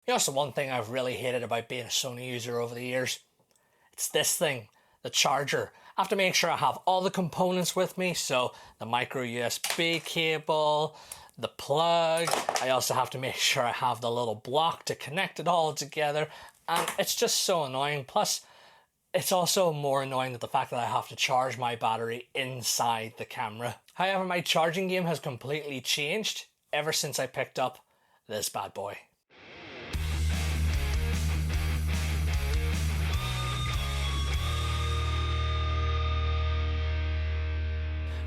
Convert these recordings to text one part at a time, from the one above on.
You know, so one thing I've really hated about being a Sony user over the years, it's this thing, the charger. I have to make sure I have all the components with me, so the micro USB cable, the plug, I also have to make sure I have the little block to connect it all together, and it's just so annoying. Plus, it's also more annoying than the fact that I have to charge my battery inside the camera. However, my charging game has completely changed ever since I picked up this bad boy.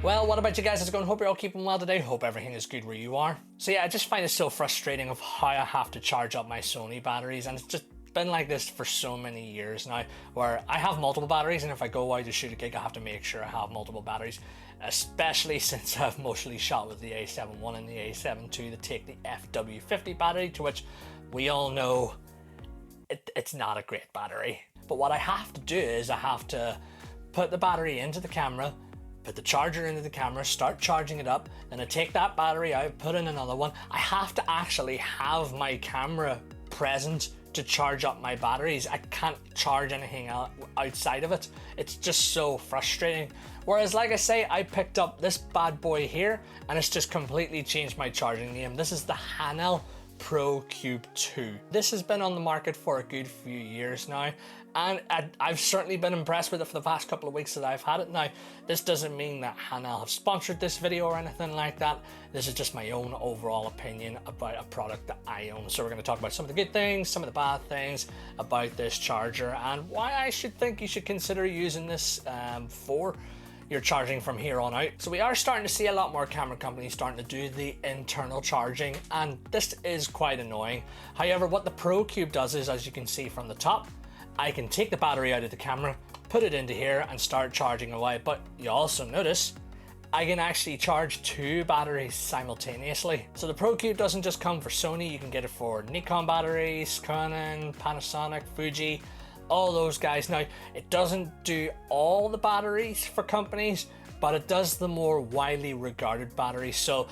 Well, what about you guys? How's it going? Hope you're all keeping well today. Hope everything is good where you are. So yeah, I just find it so frustrating of how I have to charge up my Sony batteries, and it's just been like this for so many years now, where I have multiple batteries, and if I go out to shoot a gig, I have to make sure I have multiple batteries, especially since I've mostly shot with the A7 I and the A7 II that take the FW50 battery, to which we all know it's not a great battery. But what I have to do is I have to put the battery into the camera, put the charger into the camera, start charging it up, then I take that battery out, put in another one. I have to actually have my camera present to charge up my batteries. I can't charge anything outside of it. It's just so frustrating. Whereas, like I say, I picked up this bad boy here and it's just completely changed my charging game. This is the Hahnel Procube 2. This has been on the market for a good few years now, and I've certainly been impressed with it for the past couple of weeks that I've had it now. This doesn't mean that Hahnel have sponsored this video or anything like that. This is just my own overall opinion about a product that I own. So we're going to talk about some of the good things, some of the bad things about this charger, and why I should think you should consider using this for you're charging from here on out. So we are starting to see a lot more camera companies starting to do the internal charging, and this is quite annoying. However, what the Procube does is, as you can see from the top, I can take the battery out of the camera, put it into here and start charging away. But you also notice I can actually charge two batteries simultaneously. So the Procube doesn't just come for Sony, you can get it for Nikon batteries, Canon, Panasonic, Fuji, all those guys. Now, it doesn't do all the batteries for companies, but it does the more widely regarded batteries. So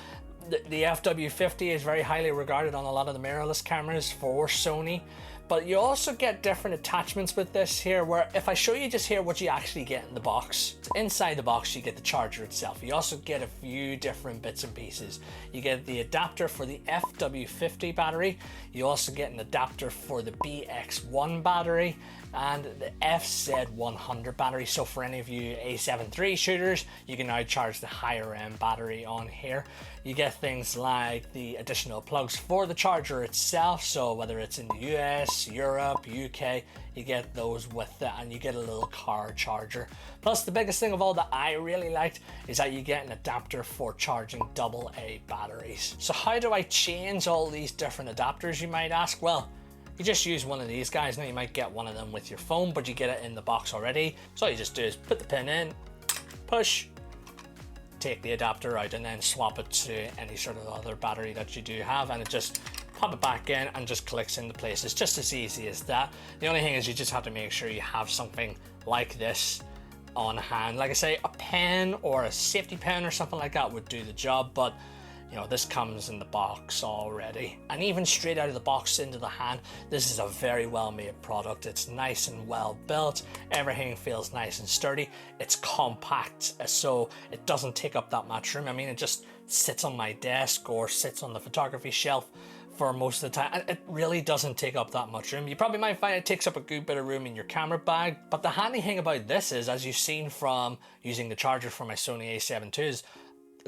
the FW50 is very highly regarded on a lot of the mirrorless cameras for Sony, but you also get different attachments with this here, where if I show you just here what you actually get in the box. Inside the box you get the charger itself. You also get a few different bits and pieces. You get the adapter for the FW50 battery, you also get an adapter for the BX1 battery and the FZ100 battery. So for any of you A7 III shooters, you can now charge the higher end battery on here. You get things like the additional plugs for the charger itself, so whether it's in the US, Europe, UK, you get those with it, and you get a little car charger. Plus, the biggest thing of all that I really liked is that you get an adapter for charging AA batteries. So how do I change all these different adapters, you might ask? Well, you just use one of these guys. Now, you might get one of them with your phone, but you get it in the box already. So all you just do is put the pin in, push, take the adapter out, and then swap it to any sort of other battery that you do have, and it just pop it back in and just clicks into place. It's just as easy as that. The only thing is you just have to make sure you have something like this on hand. Like I say, a pen or a safety pen or something like that would do the job, but you know, this comes in the box already. And even straight out of the box into the hand, this is a very well made product. It's nice and well built. Everything feels nice and sturdy. It's compact, so it doesn't take up that much room. I mean, it just sits on my desk or sits on the photography shelf for most of the time, and it really doesn't take up that much room. You probably might find it takes up a good bit of room in your camera bag, but the handy thing about this is, as you've seen from using the charger for my Sony A7 II, is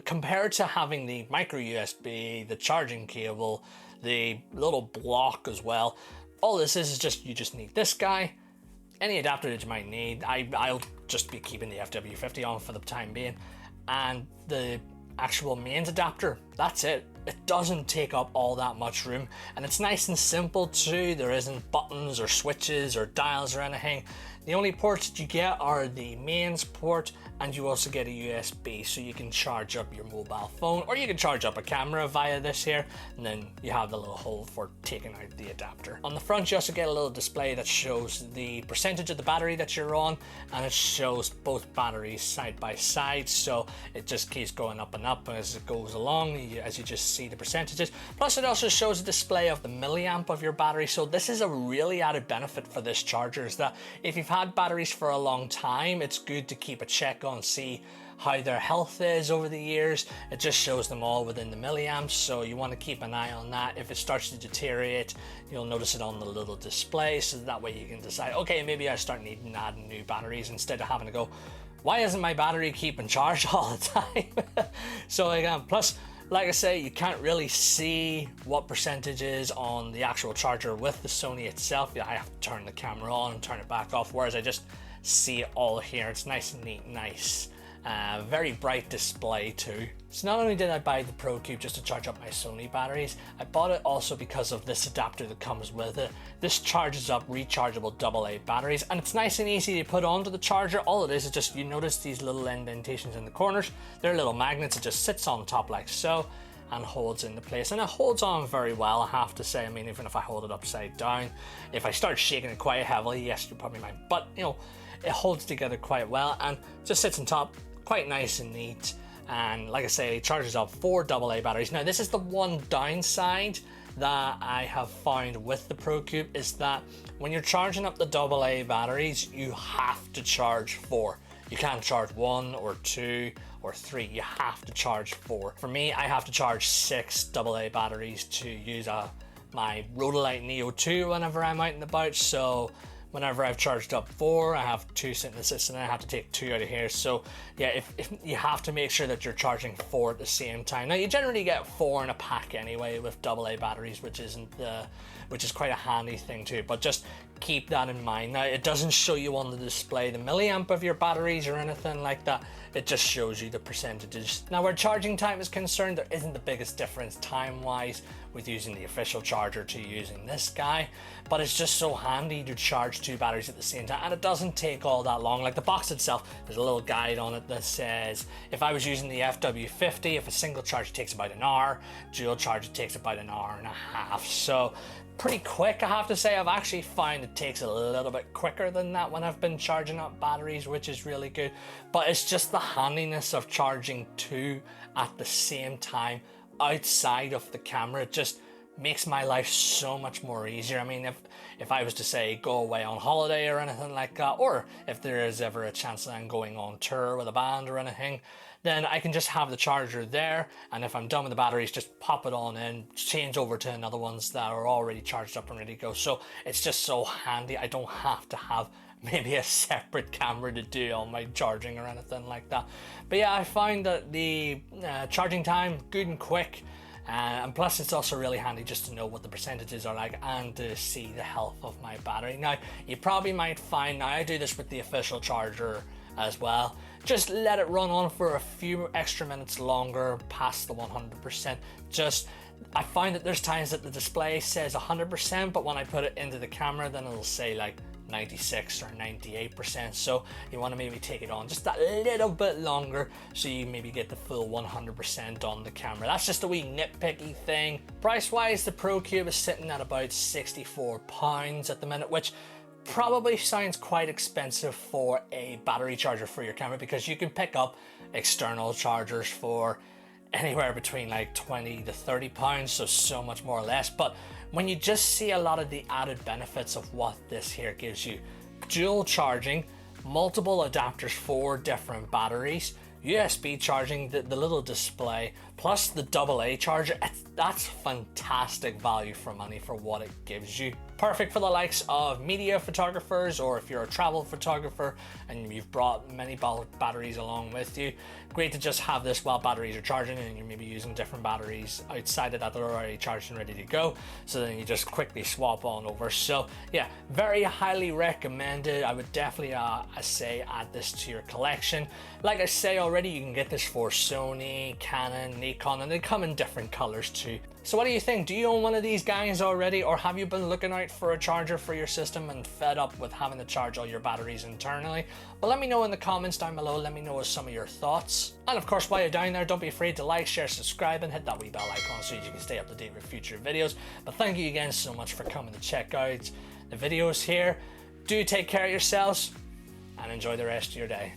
compared to having the micro USB, the charging cable, the little block as well, all this is just, you just need this guy, any adapter that you might need. I'll just be keeping the FW50 on for the time being, and the actual mains adapter, that's it. It doesn't take up all that much room, and it's nice and simple too. There isn't buttons or switches or dials or anything. The only ports that you get are the mains port, and you also get a USB, so you can charge up your mobile phone, or you can charge up a camera via this here, and then you have the little hole for taking out the adapter. On the front, you also get a little display that shows the percentage of the battery that you're on, and it shows both batteries side by side, so it just keeps going up and up as it goes along. As you just see the percentages. Plus it also shows a display of the milliamp of your battery. So this is a really added benefit for this charger, is that if you've had batteries for a long time, it's good to keep a check on, see how their health is over the years. It just shows them all within the milliamps, so you want to keep an eye on that. If it starts to deteriorate, you'll notice it on the little display, so that way you can decide, okay, maybe I start needing to add new batteries, instead of having to go, why isn't my battery keeping charge all the time? So again, plus like I say, you can't really see what percentage is on the actual charger with the Sony itself. I have to turn the camera on and turn it back off, whereas I just see it all here. It's nice and neat, nice. Very bright display too. So not only did I buy the Procube just to charge up my Sony batteries, I bought it also because of this adapter that comes with it. This charges up rechargeable AA batteries, and it's nice and easy to put onto the charger. All it is just, you notice these little indentations in the corners. They're little magnets. It just sits on top like so and holds into place, and it holds on very well, I have to say. I mean, even if I hold it upside down, if I start shaking it quite heavily, yes, you probably might, but you know, it holds together quite well and just sits on top, quite nice and neat. And like I say, it charges up 4 AA batteries. Now this is the one downside that I have found with the Procube, is that when you're charging up the AA batteries, you have to charge 4. You can't charge 1 or 2 or 3, you have to charge 4. For me, I have to charge 6 AA batteries to use my Rhodolite Neo 2 whenever I'm out and about. So whenever I've charged up 4, I have 2 sitting in the system, and I have to take 2 out of here. So yeah, if you have to make sure that you're charging 4 at the same time. Now you generally get 4 in a pack anyway with AA batteries, which is quite a handy thing too, but just keep that in mind. Now it doesn't show you on the display the milliamp of your batteries or anything like that. It just shows you the percentages. Now where charging time is concerned, there isn't the biggest difference time wise with using the official charger to using this guy, but it's just so handy to charge 2 batteries at the same time, and it doesn't take all that long. Like the box itself, there's a little guide on it that says if I was using the FW50, if a single charge takes about an hour, dual charge it takes about an hour and a half. So pretty quick, I have to say. I've actually found it takes a little bit quicker than that when I've been charging up batteries, which is really good. But it's just the handiness of charging 2 at the same time outside of the camera. It just makes my life so much more easier. I mean, if I was to say go away on holiday or anything like that, or if there is ever a chance that I'm going on tour with a band or anything, then I can just have the charger there, and if I'm done with the batteries, just pop it on in, change over to another ones that are already charged up and ready to go. So it's just so handy. I don't have to have maybe a separate camera to do all my charging or anything like that. But yeah, I find that the charging time good and quick, and plus it's also really handy just to know what the percentages are like and to see the health of my battery. Now you probably might find, now I do this with the official charger as well, just let it run on for a few extra minutes longer past the 100%. Just, I find that there's times that the display says 100%, but when I put it into the camera, then it'll say like 96 or 98%. So you want to maybe take it on just that little bit longer so you maybe get the full 100% on the camera. That's just a wee nitpicky thing. Price wise, the Procube is sitting at about £64 at the minute, which probably sounds quite expensive for a battery charger for your camera, because you can pick up external chargers for anywhere between like 20 to 30 pounds, so much more or less. But when you just see a lot of the added benefits of what this here gives you: dual charging, multiple adapters for different batteries, USB charging, the little display, plus the AA charger, that's fantastic value for money for what it gives you. Perfect for the likes of media photographers, or if you're a travel photographer and you've brought many batteries along with you. Great to just have this while batteries are charging and you're maybe using different batteries outside of that that are already charged and ready to go, so then you just quickly swap on over. So yeah, very highly recommended. I would definitely say add this to your collection. Like I say already, you can get this for Sony, Canon, Nikon, and they come in different colors too. So what do you think? Do you own one of these guys already, or have you been looking out for a charger for your system and fed up with having to charge all your batteries internally? Well, let me know in the comments down below. Let me know some of your thoughts. And of course, while you're down there, don't be afraid to like, share, subscribe, and hit that wee bell icon so you can stay up to date with future videos. But thank you again so much for coming to check out the videos here. Do take care of yourselves and enjoy the rest of your day.